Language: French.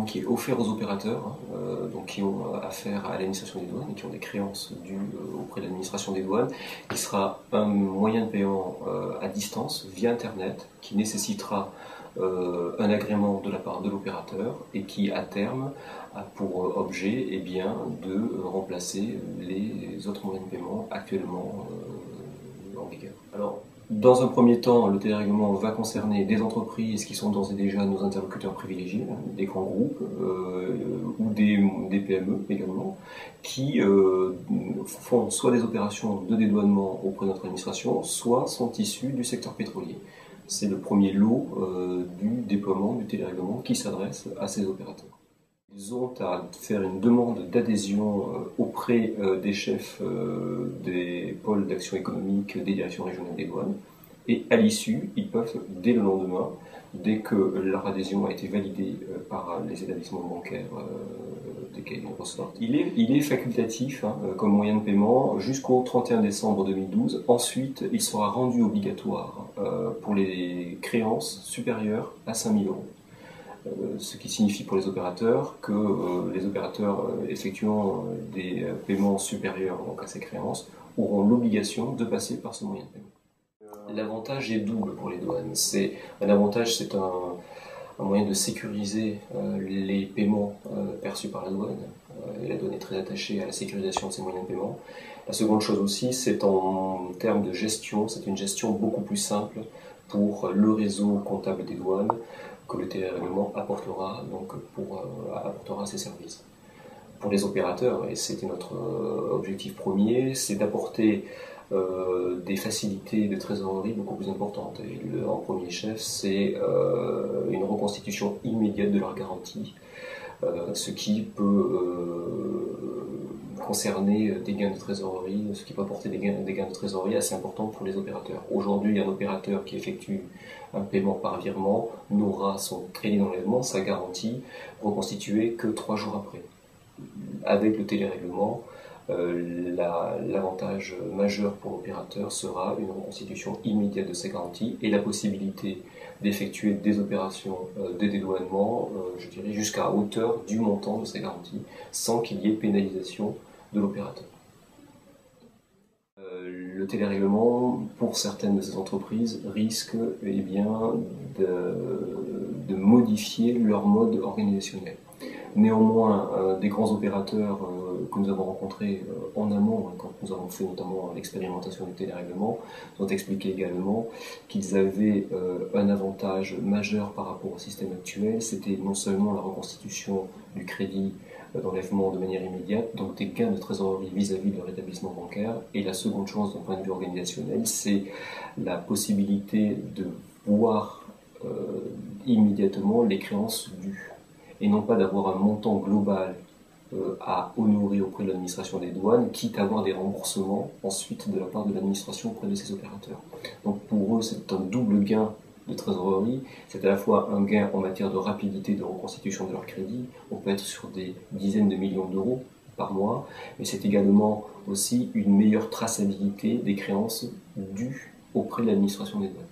télérèglement qui est offert aux opérateurs, donc qui ont affaire à l'administration des douanes et qui ont des créances dues auprès de l'administration des douanes, qui sera un moyen de paiement à distance via Internet qui nécessitera un agrément de la part de l'opérateur et qui, à terme, a pour objet de remplacer les autres moyens de paiement actuellement en vigueur. Alors, dans un premier temps, le télérèglement va concerner des entreprises qui sont d'ores et déjà nos interlocuteurs privilégiés, des grands groupes ou des PME également, qui font soit des opérations de dédouanement auprès de notre administration, soit sont issus du secteur pétrolier. C'est le premier lot du déploiement du télérèglement qui s'adresse à ces opérateurs. Ils ont à faire une demande d'adhésion auprès des chefs des pôles d'action économique des directions régionales des douanes. Et à l'issue, ils peuvent, dès le lendemain, dès que leur adhésion a été validée par les établissements bancaires desquels ils ressortent, il est facultatif comme moyen de paiement jusqu'au 31 décembre 2012. Ensuite, il sera rendu obligatoire pour les créances supérieures à 5 000 €. Ce qui signifie pour les opérateurs que les opérateurs effectuant des paiements supérieurs donc à ces créances auront l'obligation de passer par ce moyen de paiement. L'avantage est double pour les douanes. Un avantage, c'est un moyen de sécuriser les paiements perçus par la douane. Et la douane est très attachée à la sécurisation de ces moyens de paiement. La seconde chose aussi, c'est en termes de gestion, c'est une gestion beaucoup plus simple pour le réseau comptable des douanes que le télérèglement apportera à ces services. Pour les opérateurs, et c'était notre objectif premier, c'est d'apporter des facilités de trésorerie beaucoup plus importantes. Et en premier chef, c'est une reconstitution immédiate de leur garantie, ce qui peut concerner des gains de trésorerie, ce qui peut apporter des gains de trésorerie assez importants pour les opérateurs. Aujourd'hui, un opérateur qui effectue un paiement par virement n'aura son crédit d'enlèvement, sa garantie, reconstituée que 3 jours après. Avec le télérèglement, l'avantage majeur pour l'opérateur sera une reconstitution immédiate de ses garanties et la possibilité d'effectuer des opérations de dédouanement, je dirais, jusqu'à hauteur du montant de ses garanties, sans qu'il y ait pénalisation de l'opérateur. Le télérèglement, pour certaines de ces entreprises, risque de modifier leur mode organisationnel. Néanmoins, des grands opérateurs que nous avons rencontrés en amont, quand nous avons fait notamment l'expérimentation du télérèglement, ont expliqué également qu'ils avaient un avantage majeur par rapport au système actuel. C'était non seulement la reconstitution du crédit d'enlèvement de manière immédiate, donc des gains de trésorerie vis-à-vis de leur établissement bancaire, et la seconde chose d'un point de vue organisationnel, c'est la possibilité de voir immédiatement les créances dues, et non pas d'avoir un montant global à honorer auprès de l'administration des douanes, quitte à avoir des remboursements ensuite de la part de l'administration auprès de ces opérateurs. Donc pour eux, c'est un double gain de trésorerie, c'est à la fois un gain en matière de rapidité de reconstitution de leur crédit, on peut être sur des dizaines de millions d'euros par mois, mais c'est également aussi une meilleure traçabilité des créances dues auprès de l'administration des douanes.